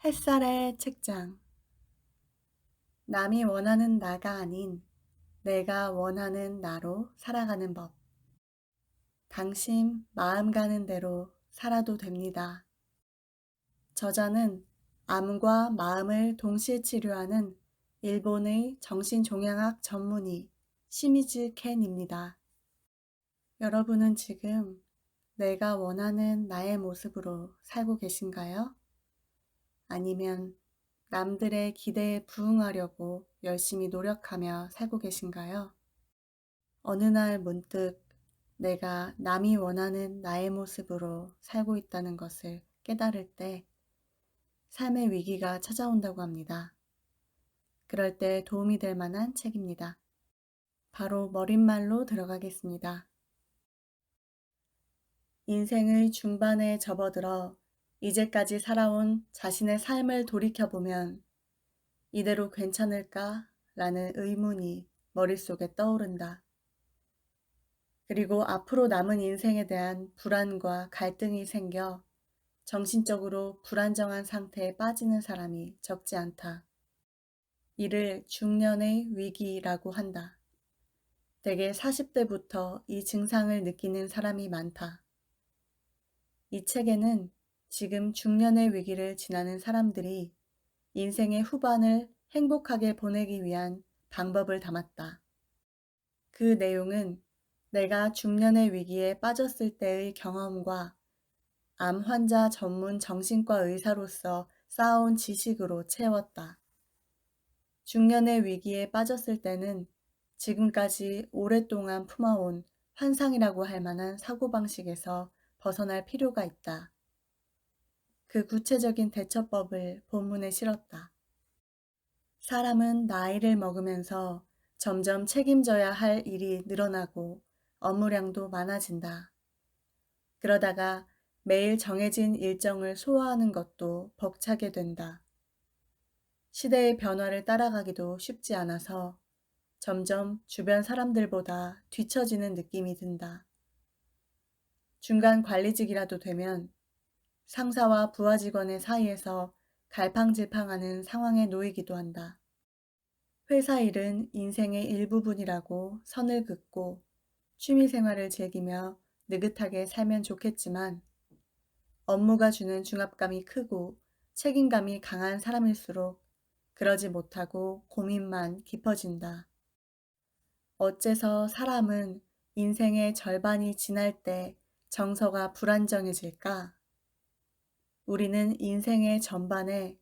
햇살의 책장. 남이 원하는 나가 아닌 내가 원하는 나로 살아가는 법. 당신 마음 가는 대로 살아도 됩니다. 저자는 암과 마음을 동시에 치료하는 일본의 정신종양학 전문의 시미즈 켄입니다. 여러분은 지금 내가 원하는 나의 모습으로 살고 계신가요? 아니면 남들의 기대에 부응하려고 열심히 노력하며 살고 계신가요? 어느 날 문득 내가 남이 원하는 나의 모습으로 살고 있다는 것을 깨달을 때 삶의 위기가 찾아온다고 합니다. 그럴 때 도움이 될 만한 책입니다. 바로 머릿말로 들어가겠습니다. 인생의 중반에 접어들어 이제까지 살아온 자신의 삶을 돌이켜보면 이대로 괜찮을까? 라는 의문이 머릿속에 떠오른다. 그리고 앞으로 남은 인생에 대한 불안과 갈등이 생겨 정신적으로 불안정한 상태에 빠지는 사람이 적지 않다. 이를 중년의 위기라고 한다. 대개 40대부터 이 증상을 느끼는 사람이 많다. 이 책에는 지금 중년의 위기를 지나는 사람들이 인생의 후반을 행복하게 보내기 위한 방법을 담았다. 그 내용은 내가 중년의 위기에 빠졌을 때의 경험과 암 환자 전문 정신과 의사로서 쌓아온 지식으로 채웠다. 중년의 위기에 빠졌을 때는 지금까지 오랫동안 품어온 환상이라고 할 만한 사고방식에서 벗어날 필요가 있다. 그 구체적인 대처법을 본문에 실었다. 사람은 나이를 먹으면서 점점 책임져야 할 일이 늘어나고 업무량도 많아진다. 그러다가 매일 정해진 일정을 소화하는 것도 벅차게 된다. 시대의 변화를 따라가기도 쉽지 않아서 점점 주변 사람들보다 뒤처지는 느낌이 든다. 중간 관리직이라도 되면 상사와 부하 직원의 사이에서 갈팡질팡하는 상황에 놓이기도 한다. 회사 일은 인생의 일부분이라고 선을 긋고 취미생활을 즐기며 느긋하게 살면 좋겠지만 업무가 주는 중압감이 크고 책임감이 강한 사람일수록 그러지 못하고 고민만 깊어진다. 어째서 사람은 인생의 절반이 지날 때 정서가 불안정해질까? 우리는 인생의 전반에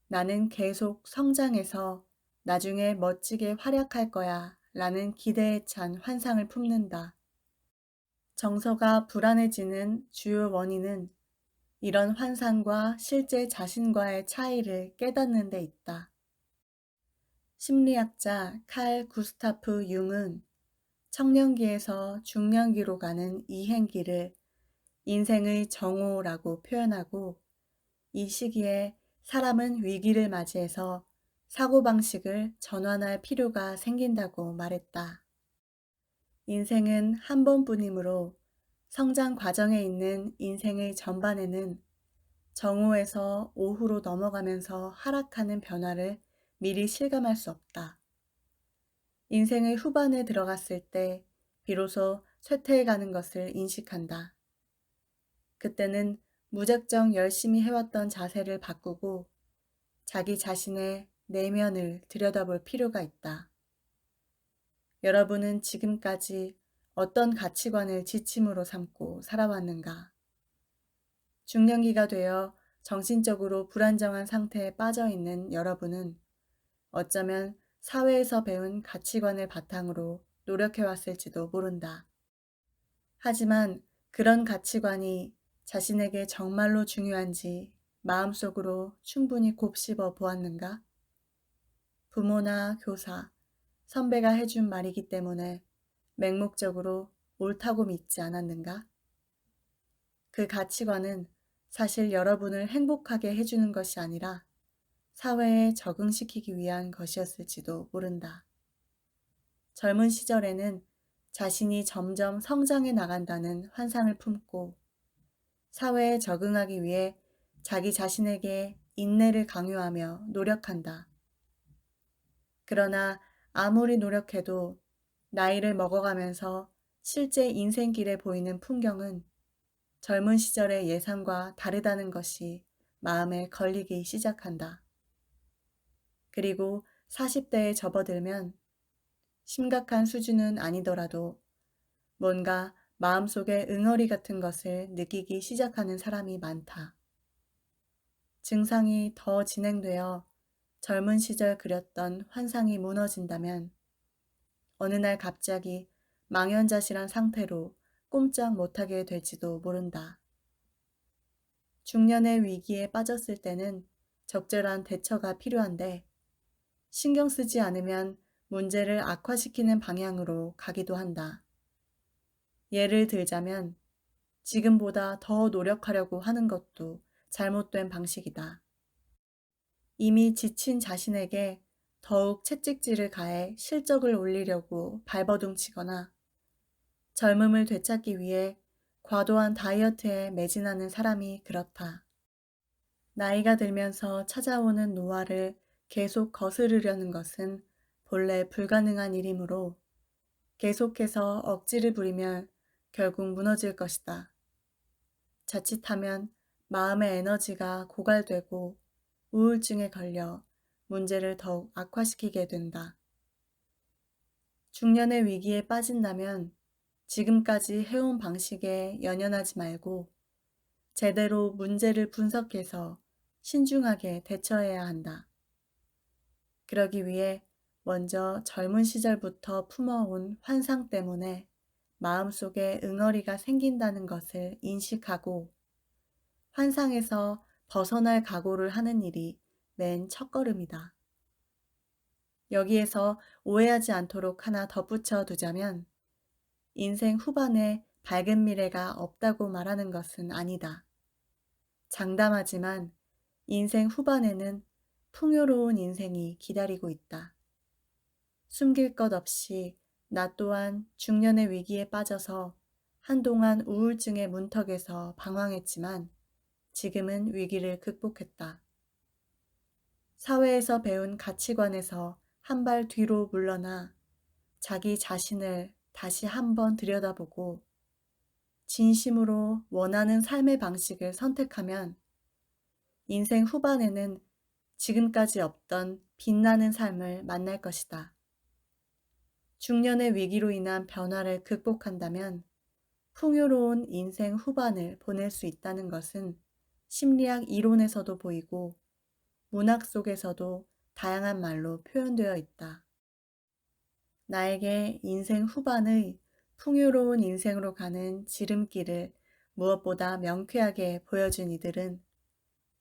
나는 계속 성장해서 나중에 멋지게 활약할 거야 라는 기대에 찬 환상을 품는다. 정서가 불안해지는 주요 원인은 이런 환상과 실제 자신과의 차이를 깨닫는 데 있다. 심리학자 칼 구스타프 융은 청년기에서 중년기로 가는 이 행기를 인생의 정오라고 표현하고 이 시기에 사람은 위기를 맞이해서 사고방식을 전환할 필요가 생긴다고 말했다. 인생은 한 번뿐이므로 성장 과정에 있는 인생의 전반에는 정오에서 오후로 넘어가면서 하락하는 변화를 미리 실감할 수 없다. 인생의 후반에 들어갔을 때 비로소 쇠퇴해가는 것을 인식한다. 그때는 무작정 열심히 해왔던 자세를 바꾸고 자기 자신의 내면을 들여다볼 필요가 있다. 여러분은 지금까지 어떤 가치관을 지침으로 삼고 살아왔는가? 중년기가 되어 정신적으로 불안정한 상태에 빠져 있는 여러분은 어쩌면 사회에서 배운 가치관을 바탕으로 노력해왔을지도 모른다. 하지만 그런 가치관이 자신에게 정말로 중요한지 마음속으로 충분히 곱씹어 보았는가? 부모나 교사, 선배가 해준 말이기 때문에 맹목적으로 옳다고 믿지 않았는가? 그 가치관은 사실 여러분을 행복하게 해주는 것이 아니라 사회에 적응시키기 위한 것이었을지도 모른다. 젊은 시절에는 자신이 점점 성장해 나간다는 환상을 품고 사회에 적응하기 위해 자기 자신에게 인내를 강요하며 노력한다. 그러나 아무리 노력해도 나이를 먹어가면서 실제 인생길에 보이는 풍경은 젊은 시절의 예상과 다르다는 것이 마음에 걸리기 시작한다. 그리고 40대에 접어들면 심각한 수준은 아니더라도 뭔가 마음속에 응어리 같은 것을 느끼기 시작하는 사람이 많다. 증상이 더 진행되어 젊은 시절 그렸던 환상이 무너진다면 어느 날 갑자기 망연자실한 상태로 꼼짝 못하게 될지도 모른다. 중년의 위기에 빠졌을 때는 적절한 대처가 필요한데 신경 쓰지 않으면 문제를 악화시키는 방향으로 가기도 한다. 예를 들자면 지금보다 더 노력하려고 하는 것도 잘못된 방식이다. 이미 지친 자신에게 더욱 채찍질을 가해 실적을 올리려고 발버둥치거나 젊음을 되찾기 위해 과도한 다이어트에 매진하는 사람이 그렇다. 나이가 들면서 찾아오는 노화를 계속 거스르려는 것은 본래 불가능한 일이므로 계속해서 억지를 부리면 결국 무너질 것이다. 자칫하면 마음의 에너지가 고갈되고 우울증에 걸려 문제를 더욱 악화시키게 된다. 중년의 위기에 빠진다면 지금까지 해온 방식에 연연하지 말고 제대로 문제를 분석해서 신중하게 대처해야 한다. 그러기 위해 먼저 젊은 시절부터 품어온 환상 때문에 마음속에 응어리가 생긴다는 것을 인식하고 환상에서 벗어날 각오를 하는 일이 맨 첫걸음이다. 여기에서 오해하지 않도록 하나 덧붙여 두자면 인생 후반에 밝은 미래가 없다고 말하는 것은 아니다. 장담하지만 인생 후반에는 풍요로운 인생이 기다리고 있다. 숨길 것 없이 나 또한 중년의 위기에 빠져서 한동안 우울증의 문턱에서 방황했지만 지금은 위기를 극복했다. 사회에서 배운 가치관에서 한 발 뒤로 물러나 자기 자신을 다시 한번 들여다보고 진심으로 원하는 삶의 방식을 선택하면 인생 후반에는 지금까지 없던 빛나는 삶을 만날 것이다. 중년의 위기로 인한 변화를 극복한다면 풍요로운 인생 후반을 보낼 수 있다는 것은 심리학 이론에서도 보이고 문학 속에서도 다양한 말로 표현되어 있다. 나에게 인생 후반의 풍요로운 인생으로 가는 지름길을 무엇보다 명쾌하게 보여준 이들은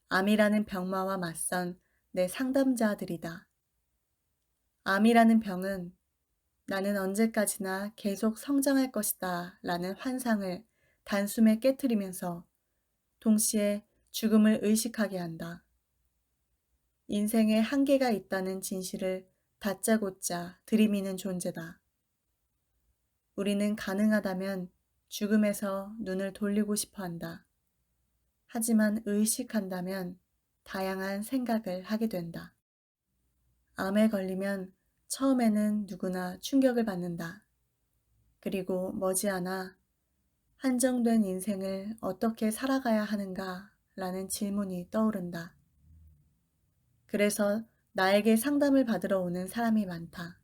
암이라는 병마와 맞선 내 상담자들이다. 암이라는 병은 나는 언제까지나 계속 성장할 것이다 라는 환상을 단숨에 깨트리면서 동시에 죽음을 의식하게 한다. 인생에 한계가 있다는 진실을 다짜고짜 들이미는 존재다. 우리는 가능하다면 죽음에서 눈을 돌리고 싶어 한다. 하지만 의식한다면 다양한 생각을 하게 된다. 암에 걸리면 처음에는 누구나 충격을 받는다. 그리고 머지않아 한정된 인생을 어떻게 살아가야 하는가 라는 질문이 떠오른다. 그래서 나에게 상담을 받으러 오는 사람이 많다.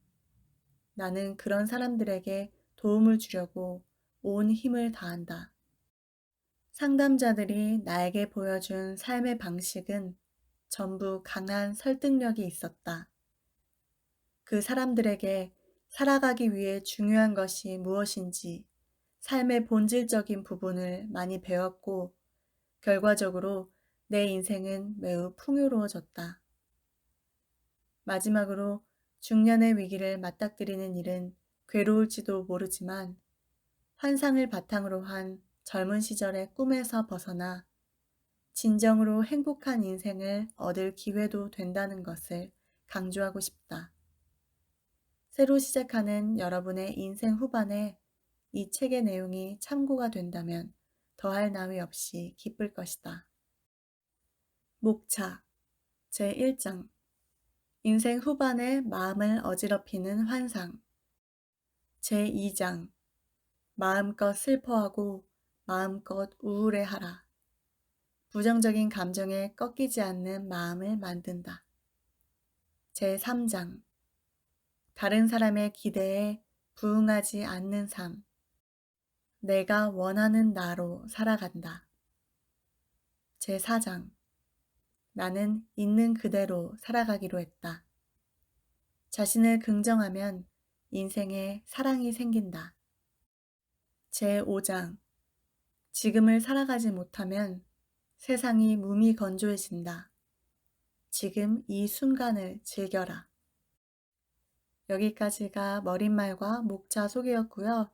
나는 그런 사람들에게 도움을 주려고 온 힘을 다한다. 상담자들이 나에게 보여준 삶의 방식은 전부 강한 설득력이 있었다. 그 사람들에게 살아가기 위해 중요한 것이 무엇인지 삶의 본질적인 부분을 많이 배웠고 결과적으로 내 인생은 매우 풍요로워졌다. 마지막으로 중년의 위기를 맞닥뜨리는 일은 괴로울지도 모르지만 환상을 바탕으로 한 젊은 시절의 꿈에서 벗어나 진정으로 행복한 인생을 얻을 기회도 된다는 것을 강조하고 싶다. 새로 시작하는 여러분의 인생 후반에 이 책의 내용이 참고가 된다면 더할 나위 없이 기쁠 것이다. 목차. 제1장 인생 후반에 마음을 어지럽히는 환상. 제2장 마음껏 슬퍼하고 마음껏 우울해하라. 부정적인 감정에 꺾이지 않는 마음을 만든다. 제3장 다른 사람의 기대에 부응하지 않는 삶. 내가 원하는 나로 살아간다. 제4장 나는 있는 그대로 살아가기로 했다. 자신을 긍정하면 인생에 사랑이 생긴다. 제5장 지금을 살아가지 못하면 세상이 무미건조해진다. 지금 이 순간을 즐겨라. 여기까지가 머릿말과 목차 소개였고요.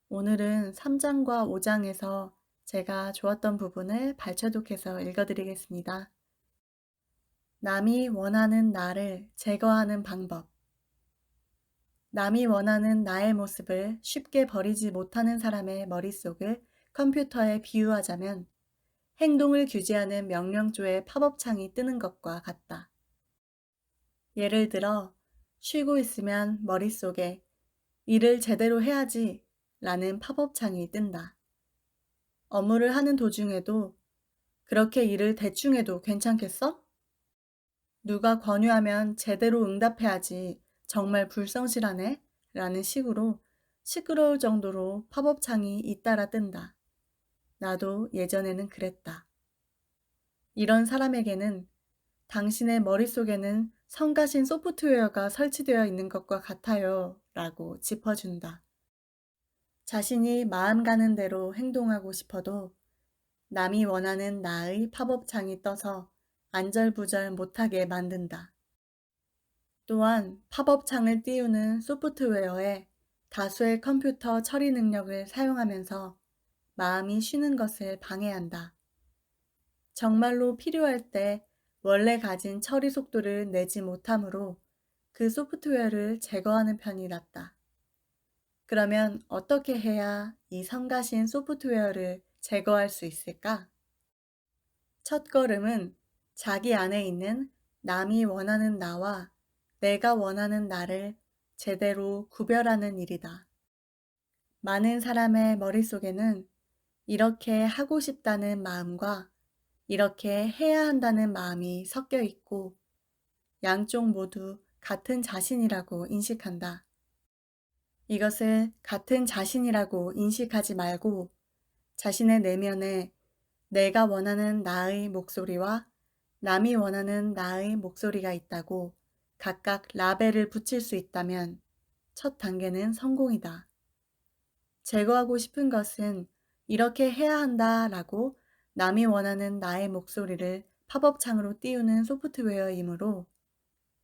오늘은 3장과 5장에서 제가 좋았던 부분을 발췌독해서 읽어드리겠습니다. 남이 원하는 나를 제거하는 방법. 남이 원하는 나의 모습을 쉽게 버리지 못하는 사람의 머릿속을 컴퓨터에 비유하자면 행동을 규제하는 명령조의 팝업창이 뜨는 것과 같다. 예를 들어 쉬고 있으면 머릿속에 일을 제대로 해야지 라는 팝업창이 뜬다. 업무를 하는 도중에도 그렇게 일을 대충 해도 괜찮겠어? 누가 권유하면 제대로 응답해야지 정말 불성실하네 라는 식으로 시끄러울 정도로 팝업창이 잇따라 뜬다. 나도 예전에는 그랬다. 이런 사람에게는 당신의 머릿속에는 성가신 소프트웨어가 설치되어 있는 것과 같아요 라고 짚어준다. 자신이 마음 가는 대로 행동하고 싶어도 남이 원하는 나의 팝업창이 떠서 안절부절 못하게 만든다. 또한 팝업창을 띄우는 소프트웨어에 다수의 컴퓨터 처리 능력을 사용하면서 마음이 쉬는 것을 방해한다. 정말로 필요할 때 원래 가진 처리 속도를 내지 못하므로 그 소프트웨어를 제거하는 편이 낫다. 그러면 어떻게 해야 이 성가신 소프트웨어를 제거할 수 있을까? 첫 걸음은 자기 안에 있는 남이 원하는 나와 내가 원하는 나를 제대로 구별하는 일이다. 많은 사람의 머릿속에는 이렇게 하고 싶다는 마음과 이렇게 해야 한다는 마음이 섞여 있고 양쪽 모두 같은 자신이라고 인식한다. 이것을 같은 자신이라고 인식하지 말고 자신의 내면에 내가 원하는 나의 목소리와 남이 원하는 나의 목소리가 있다고 각각 라벨을 붙일 수 있다면 첫 단계는 성공이다. 제거하고 싶은 것은 이렇게 해야 한다 라고 남이 원하는 나의 목소리를 팝업창으로 띄우는 소프트웨어이므로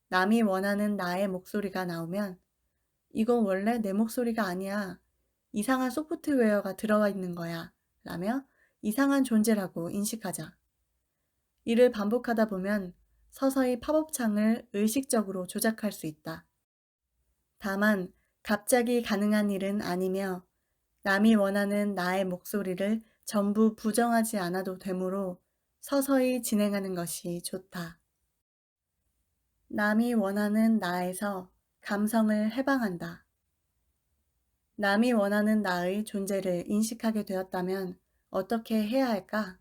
남이 원하는 나의 목소리가 나오면 이건 원래 내 목소리가 아니야. 이상한 소프트웨어가 들어와 있는 거야. 라며 이상한 존재라고 인식하자. 이를 반복하다 보면 서서히 팝업창을 의식적으로 조작할 수 있다. 다만 갑자기 가능한 일은 아니며 남이 원하는 나의 목소리를 전부 부정하지 않아도 되므로 서서히 진행하는 것이 좋다. 남이 원하는 나에서 감성을 해방한다. 남이 원하는 나의 존재를 인식하게 되었다면 어떻게 해야 할까?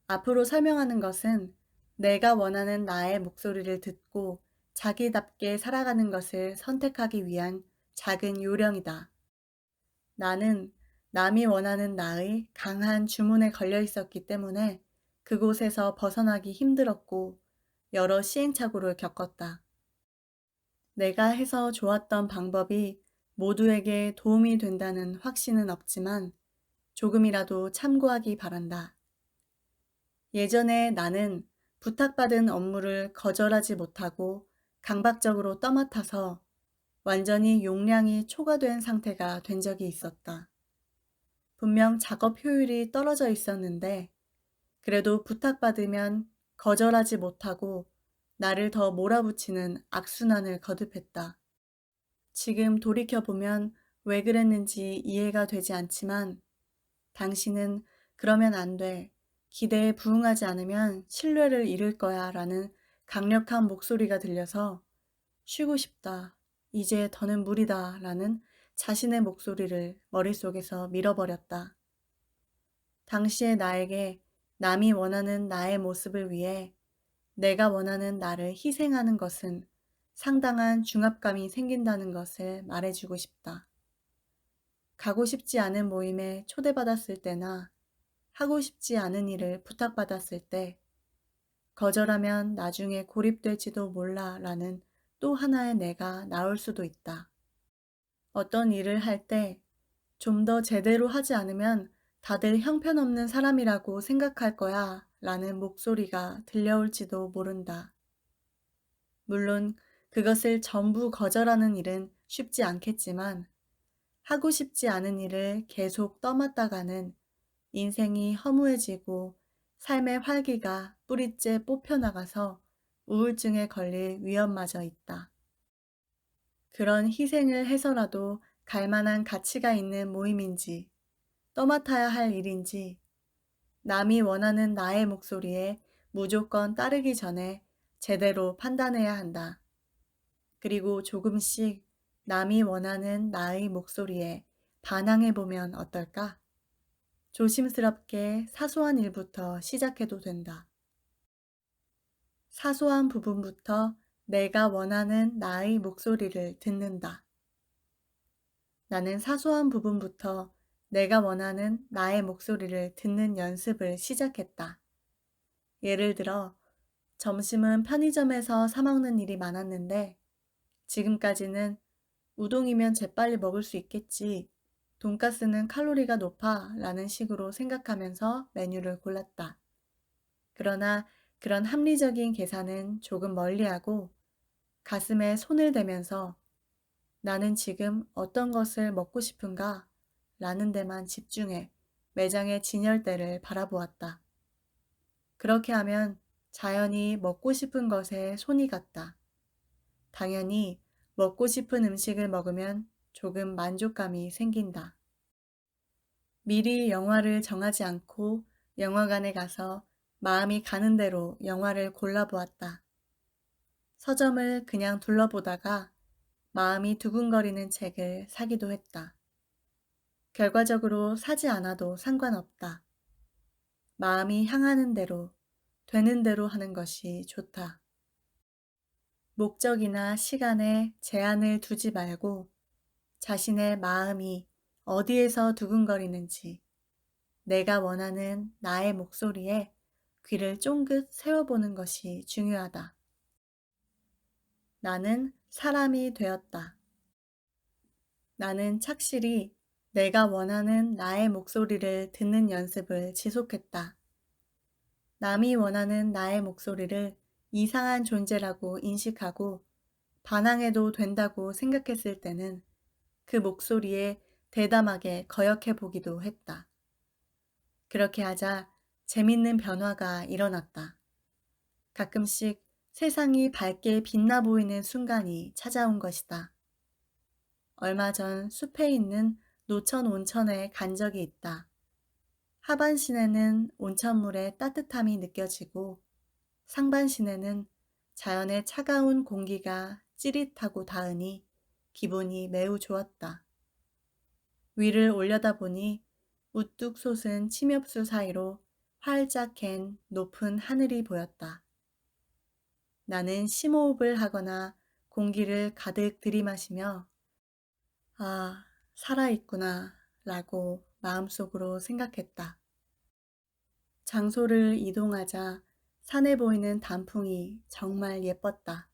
앞으로 설명하는 것은 내가 원하는 나의 목소리를 듣고 자기답게 살아가는 것을 선택하기 위한 작은 요령이다. 나는 남이 원하는 나의 강한 주문에 걸려 있었기 때문에 그곳에서 벗어나기 힘들었고 여러 시행착오를 겪었다. 내가 해서 좋았던 방법이 모두에게 도움이 된다는 확신은 없지만 조금이라도 참고하기 바란다. 예전에 나는 부탁받은 업무를 거절하지 못하고 강박적으로 떠맡아서 완전히 용량이 초과된 상태가 된 적이 있었다. 분명 작업 효율이 떨어져 있었는데 그래도 부탁받으면 거절하지 못하고 나를 더 몰아붙이는 악순환을 거듭했다. 지금 돌이켜보면 왜 그랬는지 이해가 되지 않지만 당신은 그러면 안 돼. 기대에 부응하지 않으면 신뢰를 잃을 거야 라는 강력한 목소리가 들려서 쉬고 싶다. 이제 더는 무리다. 라는 자신의 목소리를 머릿속에서 밀어버렸다. 당시의 나에게 남이 원하는 나의 모습을 위해 내가 원하는 나를 희생하는 것은 상당한 중압감이 생긴다는 것을 말해주고 싶다. 가고 싶지 않은 모임에 초대받았을 때나 하고 싶지 않은 일을 부탁받았을 때 거절하면 나중에 고립될지도 몰라 라는 또 하나의 내가 나올 수도 있다. 어떤 일을 할 때 좀 더 제대로 하지 않으면 다들 형편없는 사람이라고 생각할 거야 라는 목소리가 들려올지도 모른다. 물론 그것을 전부 거절하는 일은 쉽지 않겠지만 하고 싶지 않은 일을 계속 떠맡다가는 인생이 허무해지고 삶의 활기가 뿌리째 뽑혀나가서 우울증에 걸릴 위험마저 있다. 그런 희생을 해서라도 갈 만한 가치가 있는 모임인지, 떠맡아야 할 일인지, 남이 원하는 나의 목소리에 무조건 따르기 전에 제대로 판단해야 한다. 그리고 조금씩 남이 원하는 나의 목소리에 반항해보면 어떨까? 조심스럽게 사소한 일부터 시작해도 된다. 사소한 부분부터 내가 원하는 나의 목소리를 듣는다. 나는 사소한 부분부터 내가 원하는 나의 목소리를 듣는 연습을 시작했다. 예를 들어, 점심은 편의점에서 사 먹는 일이 많았는데, 지금까지는 우동이면 재빨리 먹을 수 있겠지, 돈가스는 칼로리가 높아 라는 식으로 생각하면서 메뉴를 골랐다. 그러나 그런 합리적인 계산은 조금 멀리하고 가슴에 손을 대면서 나는 지금 어떤 것을 먹고 싶은가? 라는 데만 집중해 매장의 진열대를 바라보았다. 그렇게 하면 자연히 먹고 싶은 것에 손이 갔다. 당연히 먹고 싶은 음식을 먹으면 조금 만족감이 생긴다. 미리 영화를 정하지 않고 영화관에 가서 마음이 가는 대로 영화를 골라보았다. 서점을 그냥 둘러보다가 마음이 두근거리는 책을 사기도 했다. 결과적으로 사지 않아도 상관없다. 마음이 향하는 대로, 되는 대로 하는 것이 좋다. 목적이나 시간에 제한을 두지 말고 자신의 마음이 어디에서 두근거리는지 내가 원하는 나의 목소리에 귀를 쫑긋 세워보는 것이 중요하다. 나는 사람이 되었다. 나는 착실히 내가 원하는 나의 목소리를 듣는 연습을 지속했다. 남이 원하는 나의 목소리를 이상한 존재라고 인식하고 반항해도 된다고 생각했을 때는 그 목소리에 대담하게 거역해 보기도 했다. 그렇게 하자 재밌는 변화가 일어났다. 가끔씩 세상이 밝게 빛나 보이는 순간이 찾아온 것이다. 얼마 전 숲에 있는 노천 온천에 간 적이 있다. 하반신에는 온천물의 따뜻함이 느껴지고 상반신에는 자연의 차가운 공기가 찌릿하고 닿으니 기분이 매우 좋았다. 위를 올려다보니 우뚝 솟은 침엽수 사이로 활짝 갠 높은 하늘이 보였다. 나는 심호흡을 하거나 공기를 가득 들이마시며 아, 살아있구나 라고 마음속으로 생각했다. 장소를 이동하자 산에 보이는 단풍이 정말 예뻤다.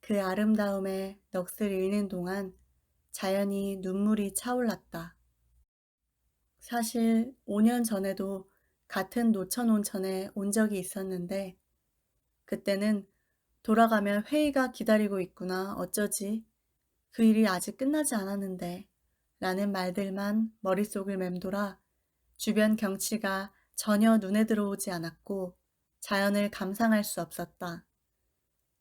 그 아름다움에 넋을 잃는 동안 자연히 눈물이 차올랐다. 사실 5년 전에도 같은 노천 온천에 온 적이 있었는데 그때는 돌아가면 회의가 기다리고 있구나 어쩌지? 그 일이 아직 끝나지 않았는데 라는 말들만 머릿속을 맴돌아 주변 경치가 전혀 눈에 들어오지 않았고 자연을 감상할 수 없었다.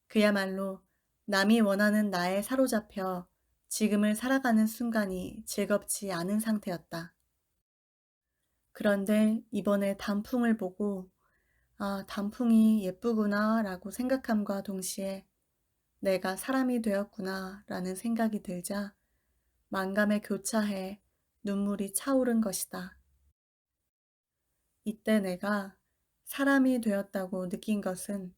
그야말로 남이 원하는 나에 사로잡혀 지금을 살아가는 순간이 즐겁지 않은 상태였다. 그런데 이번에 단풍을 보고 아, 단풍이 예쁘구나 라고 생각함과 동시에 내가 사람이 되었구나 라는 생각이 들자 만감에 교차해 눈물이 차오른 것이다. 이때 내가 사람이 되었다고 느낀 것은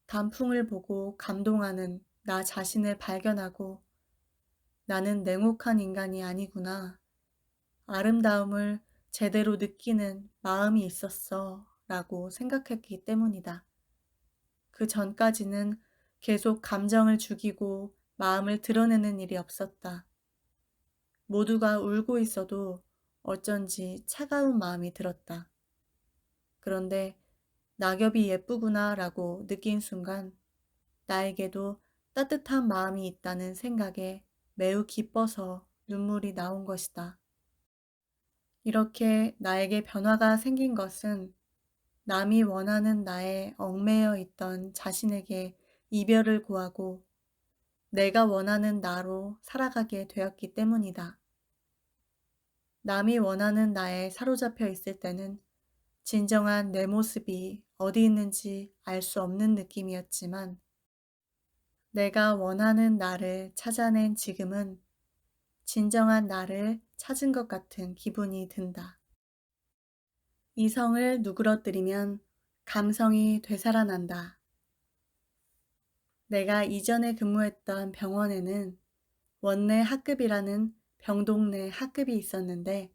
단풍을 보고 감동하는 나 자신을 발견하고 나는 냉혹한 인간이 아니구나. 아름다움을 제대로 느끼는 마음이 있었어 라고 생각했기 때문이다. 그 전까지는 계속 감정을 죽이고 마음을 드러내는 일이 없었다. 모두가 울고 있어도 어쩐지 차가운 마음이 들었다. 그런데 낙엽이 예쁘구나 라고 느낀 순간 나에게도 따뜻한 마음이 있다는 생각에 매우 기뻐서 눈물이 나온 것이다. 이렇게 나에게 변화가 생긴 것은 남이 원하는 나에 얽매여 있던 자신에게 이별을 구하고 내가 원하는 나로 살아가게 되었기 때문이다. 남이 원하는 나에 사로잡혀 있을 때는 진정한 내 모습이 어디 있는지 알 수 없는 느낌이었지만 내가 원하는 나를 찾아낸 지금은 진정한 나를 찾은 것 같은 기분이 든다. 이성을 누그러뜨리면 감성이 되살아난다. 내가 이전에 근무했던 병원에는 원내 학급이라는 병동 내 학급이 있었는데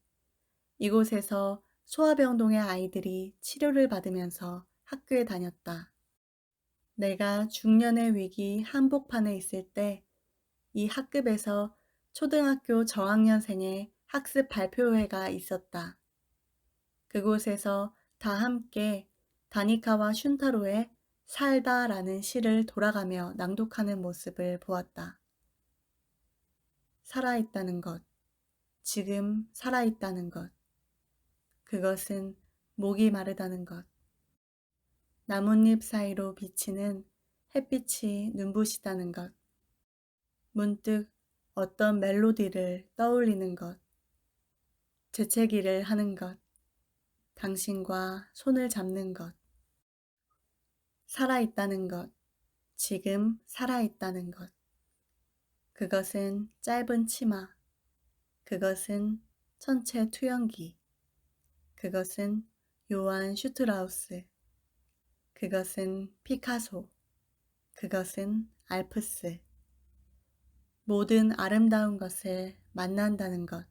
이곳에서 소아병동의 아이들이 치료를 받으면서 학교에 다녔다. 내가 중년의 위기 한복판에 있을 때 이 학급에서 초등학교 저학년생의 학습 발표회가 있었다. 그곳에서 다 함께 다니카와 슌타로의 살다라는 시를 돌아가며 낭독하는 모습을 보았다. 살아있다는 것, 지금 살아있다는 것, 그것은 목이 마르다는 것, 나뭇잎 사이로 비치는 햇빛이 눈부시다는 것, 문득 어떤 멜로디를 떠올리는 것, 재채기를 하는 것, 당신과 손을 잡는 것, 살아있다는 것, 지금 살아있다는 것. 그것은 짧은 치마, 그것은 천체 투영기, 그것은 요한 슈트라우스, 그것은 피카소, 그것은 알프스. 모든 아름다운 것을 만난다는 것,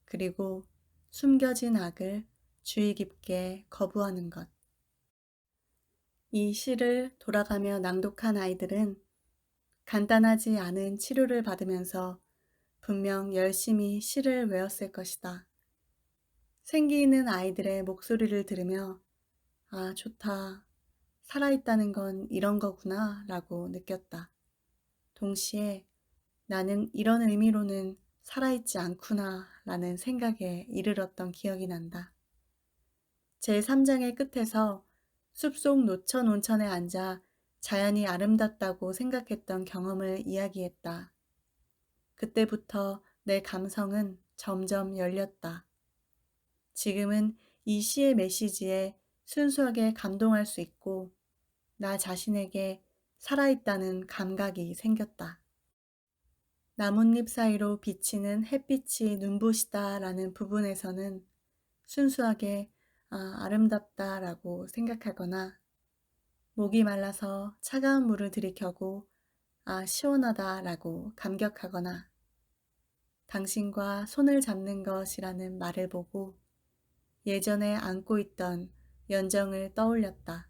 그리고 숨겨진 악을 주의 깊게 거부하는 것. 이 시를 돌아가며 낭독한 아이들은 간단하지 않은 치료를 받으면서 분명 열심히 시를 외웠을 것이다. 생기 있는 아이들의 목소리를 들으며 아, 좋다. 살아있다는 건 이런 거구나 라고 느꼈다. 동시에 나는 이런 의미로는 살아있지 않구나 라는 생각에 이르렀던 기억이 난다. 제3장의 끝에서 숲속 노천 온천에 앉아 자연이 아름답다고 생각했던 경험을 이야기했다. 그때부터 내 감성은 점점 열렸다. 지금은 이 시의 메시지에 순수하게 감동할 수 있고 나 자신에게 살아있다는 감각이 생겼다. 나뭇잎 사이로 비치는 햇빛이 눈부시다 라는 부분에서는 순수하게 아름답다 라고 생각하거나 목이 말라서 차가운 물을 들이켜고 시원하다 라고 감격하거나 당신과 손을 잡는 것이라는 말을 보고 예전에 안고 있던 연정을 떠올렸다.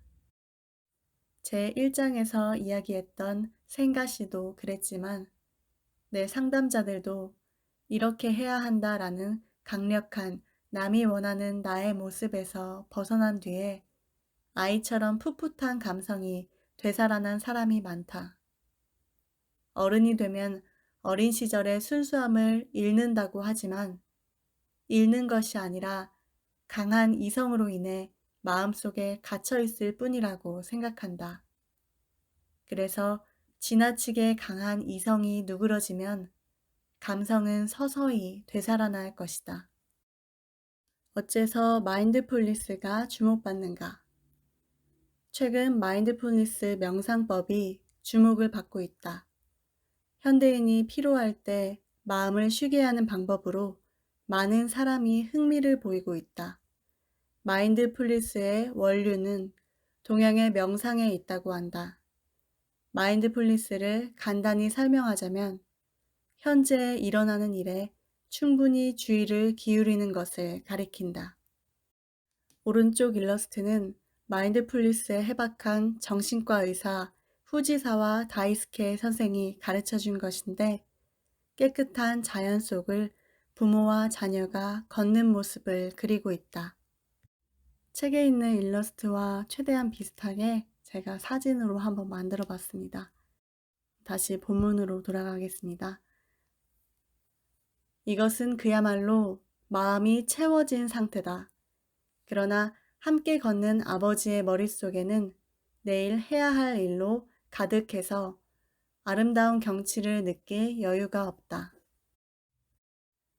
제1장에서 이야기했던 생가시도 그랬지만 내 상담자들도 이렇게 해야 한다라는 강력한 남이 원하는 나의 모습에서 벗어난 뒤에 아이처럼 풋풋한 감성이 되살아난 사람이 많다. 어른이 되면 어린 시절의 순수함을 잃는다고 하지만 잃는 것이 아니라 강한 이성으로 인해 마음속에 갇혀 있을 뿐이라고 생각한다. 그래서 지나치게 강한 이성이 누그러지면 감성은 서서히 되살아날 것이다. 어째서 마인드풀니스가 주목받는가? 최근 마인드풀니스 명상법이 주목을 받고 있다. 현대인이 피로할 때 마음을 쉬게 하는 방법으로 많은 사람이 흥미를 보이고 있다. 마인드풀니스의 원류는 동양의 명상에 있다고 한다. 마인드풀니스를 간단히 설명하자면 현재 일어나는 일에 충분히 주의를 기울이는 것을 가리킨다. 오른쪽 일러스트는 마인드풀니스에 해박한 정신과 의사 후지사와 다이스케 선생이 가르쳐 준 것인데 깨끗한 자연 속을 부모와 자녀가 걷는 모습을 그리고 있다. 책에 있는 일러스트와 최대한 비슷하게 제가 사진으로 한번 만들어 봤습니다. 다시 본문으로 돌아가겠습니다. 이것은 그야말로 마음이 채워진 상태다. 그러나 함께 걷는 아버지의 머릿속에는 내일 해야 할 일로 가득해서 아름다운 경치를 느낄 여유가 없다.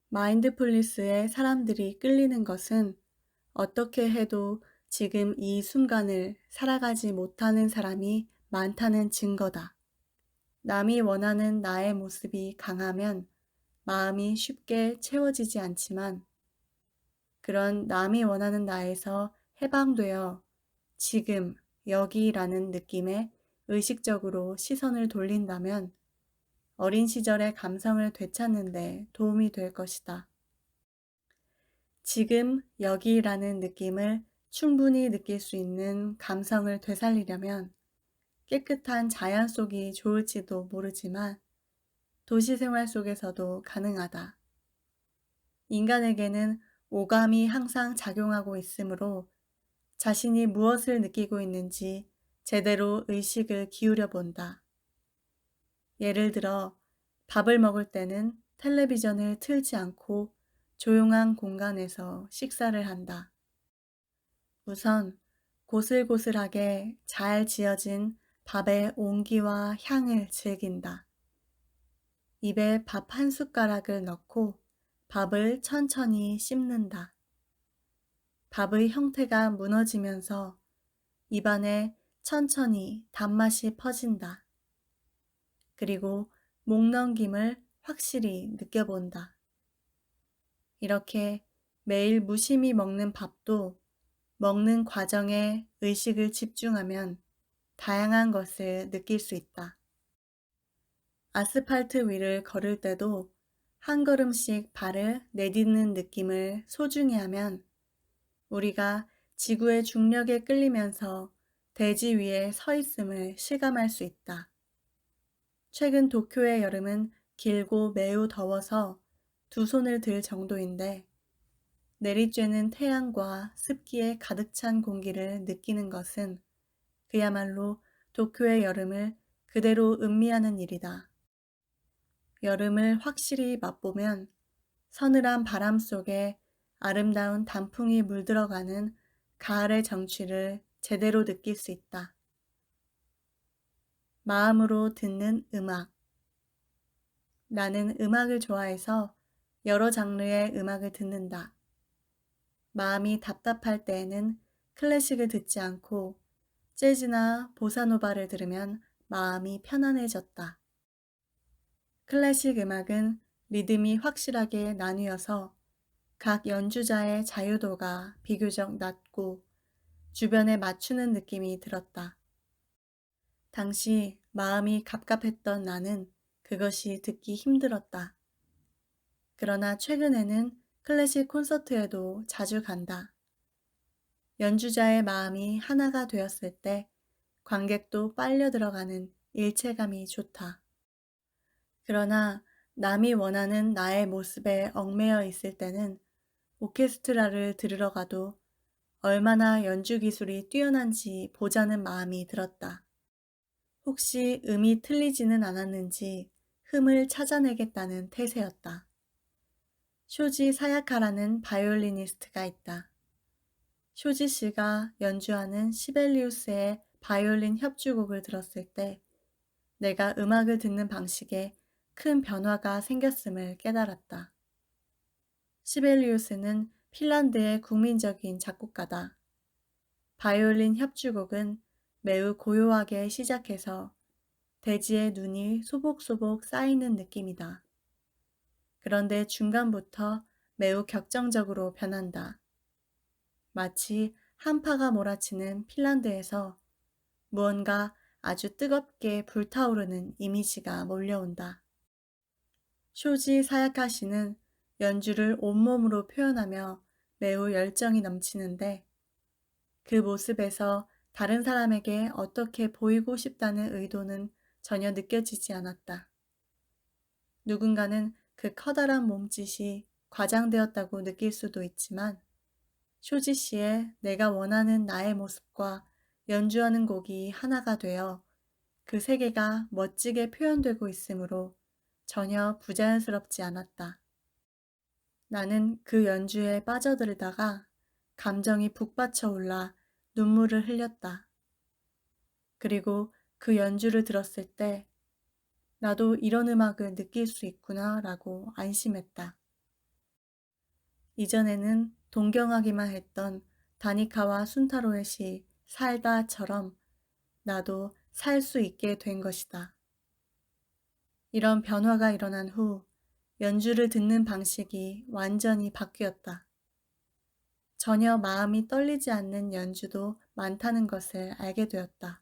마인드풀니스에 사람들이 끌리는 것은 어떻게 해도 지금 이 순간을 살아가지 못하는 사람이 많다는 증거다. 남이 원하는 나의 모습이 강하면 마음이 쉽게 채워지지 않지만 그런 남이 원하는 나에서 해방되어 지금 여기라는 느낌에 의식적으로 시선을 돌린다면 어린 시절의 감성을 되찾는 데 도움이 될 것이다. 지금 여기라는 느낌을 충분히 느낄 수 있는 감성을 되살리려면 깨끗한 자연 속이 좋을지도 모르지만 도시 생활 속에서도 가능하다. 인간에게는 오감이 항상 작용하고 있으므로 자신이 무엇을 느끼고 있는지 제대로 의식을 기울여 본다. 예를 들어 밥을 먹을 때는 텔레비전을 틀지 않고 조용한 공간에서 식사를 한다. 우선 고슬고슬하게 잘 지어진 밥의 온기와 향을 즐긴다. 입에 밥 한 숟가락을 넣고 밥을 천천히 씹는다. 밥의 형태가 무너지면서 입안에 천천히 단맛이 퍼진다. 그리고 목 넘김을 확실히 느껴본다. 이렇게 매일 무심히 먹는 밥도 먹는 과정에 의식을 집중하면 다양한 것을 느낄 수 있다. 아스팔트 위를 걸을 때도 한 걸음씩 발을 내딛는 느낌을 소중히 하면 우리가 지구의 중력에 끌리면서 대지 위에 서 있음을 실감할 수 있다. 최근 도쿄의 여름은 길고 매우 더워서 두 손을 들 정도인데 내리쬐는 태양과 습기에 가득 찬 공기를 느끼는 것은 그야말로 도쿄의 여름을 그대로 음미하는 일이다. 여름을 확실히 맛보면 서늘한 바람 속에 아름다운 단풍이 물들어가는 가을의 정취를 제대로 느낄 수 있다. 마음으로 듣는 음악. 나는 음악을 좋아해서 여러 장르의 음악을 듣는다. 마음이 답답할 때에는 클래식을 듣지 않고 재즈나 보사노바를 들으면 마음이 편안해졌다. 클래식 음악은 리듬이 확실하게 나뉘어서 각 연주자의 자유도가 비교적 낮고 주변에 맞추는 느낌이 들었다. 당시 마음이 갑갑했던 나는 그것이 듣기 힘들었다. 그러나 최근에는 클래식 콘서트에도 자주 간다. 연주자의 마음이 하나가 되었을 때 관객도 빨려 들어가는 일체감이 좋다. 그러나 남이 원하는 나의 모습에 얽매여 있을 때는 오케스트라를 들으러 가도 얼마나 연주 기술이 뛰어난지 보자는 마음이 들었다. 혹시 음이 틀리지는 않았는지 흠을 찾아내겠다는 태세였다. 쇼지 사야카라는 바이올리니스트가 있다. 쇼지 씨가 연주하는 시벨리우스의 바이올린 협주곡을 들었을 때 내가 음악을 듣는 방식에 큰 변화가 생겼음을 깨달았다. 시벨리우스는 핀란드의 국민적인 작곡가다. 바이올린 협주곡은 매우 고요하게 시작해서 대지의 눈이 소복소복 쌓이는 느낌이다. 그런데 중간부터 매우 격정적으로 변한다. 마치 한파가 몰아치는 핀란드에서 무언가 아주 뜨겁게 불타오르는 이미지가 몰려온다. 쇼지 사야카 씨는 연주를 온몸으로 표현하며 매우 열정이 넘치는데 그 모습에서 다른 사람에게 어떻게 보이고 싶다는 의도는 전혀 느껴지지 않았다. 누군가는 그 커다란 몸짓이 과장되었다고 느낄 수도 있지만 쇼지 씨의 내가 원하는 나의 모습과 연주하는 곡이 하나가 되어 그 세계가 멋지게 표현되고 있으므로 전혀 부자연스럽지 않았다. 나는 그 연주에 빠져들다가 감정이 북받쳐 올라 눈물을 흘렸다. 그리고 그 연주를 들었을 때 나도 이런 음악을 느낄 수 있구나 라고 안심했다. 이전에는 동경하기만 했던 다니카와 순타로의 시 살다처럼 나도 살 수 있게 된 것이다. 이런 변화가 일어난 후 연주를 듣는 방식이 완전히 바뀌었다. 전혀 마음이 떨리지 않는 연주도 많다는 것을 알게 되었다.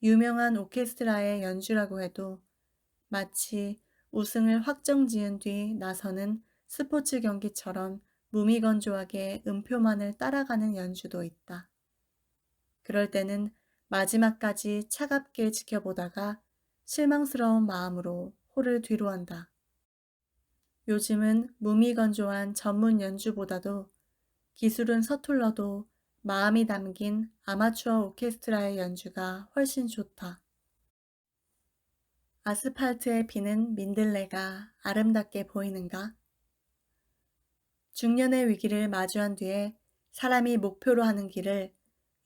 유명한 오케스트라의 연주라고 해도 마치 우승을 확정지은 뒤 나서는 스포츠 경기처럼 무미건조하게 음표만을 따라가는 연주도 있다. 그럴 때는 마지막까지 차갑게 지켜보다가 실망스러운 마음으로 홀을 뒤로한다. 요즘은 무미건조한 전문 연주보다도 기술은 서툴러도 마음이 담긴 아마추어 오케스트라의 연주가 훨씬 좋다. 아스팔트에 피는 민들레가 아름답게 보이는가? 중년의 위기를 마주한 뒤에 사람이 목표로 하는 길을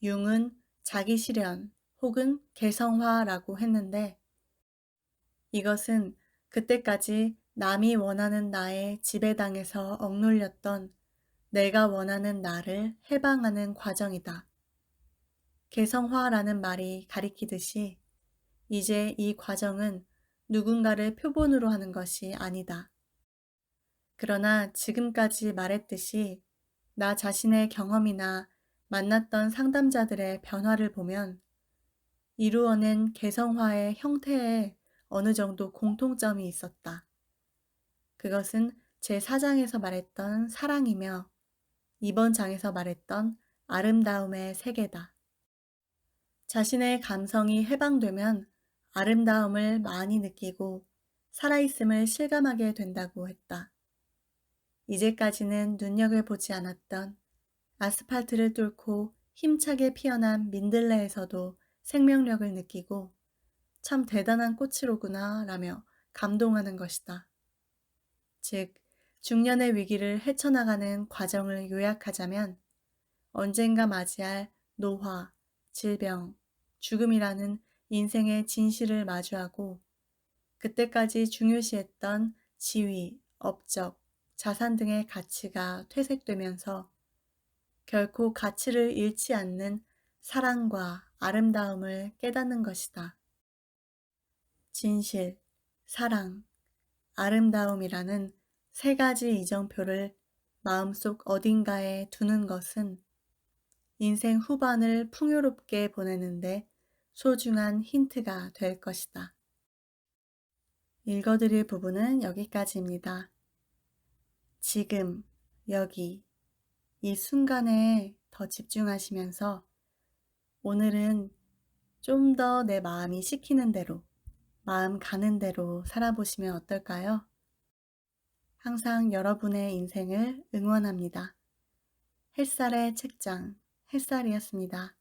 융은 자기 실현 혹은 개성화라고 했는데 이것은 그때까지 남이 원하는 나의 지배당에서 억눌렸던 내가 원하는 나를 해방하는 과정이다. 개성화라는 말이 가리키듯이 이제 이 과정은 누군가를 표본으로 하는 것이 아니다. 그러나 지금까지 말했듯이 나 자신의 경험이나 만났던 상담자들의 변화를 보면 이루어낸 개성화의 형태에 어느 정도 공통점이 있었다. 그것은 제4장에서 말했던 사랑이며 이번 장에서 말했던 아름다움의 세계다. 자신의 감성이 해방되면 아름다움을 많이 느끼고 살아있음을 실감하게 된다고 했다. 이제까지는 눈여겨보지 않았던 아스팔트를 뚫고 힘차게 피어난 민들레에서도 생명력을 느끼고 참 대단한 꽃이로구나 라며 감동하는 것이다. 즉, 중년의 위기를 헤쳐나가는 과정을 요약하자면 언젠가 맞이할 노화, 질병, 죽음이라는 인생의 진실을 마주하고 그때까지 중요시했던 지위, 업적, 자산 등의 가치가 퇴색되면서 결코 가치를 잃지 않는 사랑과 아름다움을 깨닫는 것이다. 진실, 사랑, 아름다움이라는 세 가지 이정표를 마음속 어딘가에 두는 것은 인생 후반을 풍요롭게 보내는데 소중한 힌트가 될 것이다. 읽어드릴 부분은 여기까지입니다. 지금, 여기, 이 순간에 더 집중하시면서 오늘은 좀 더 내 마음이 시키는 대로, 마음 가는 대로 살아보시면 어떨까요? 항상 여러분의 인생을 응원합니다. 햇살의 책장, 햇살이었습니다.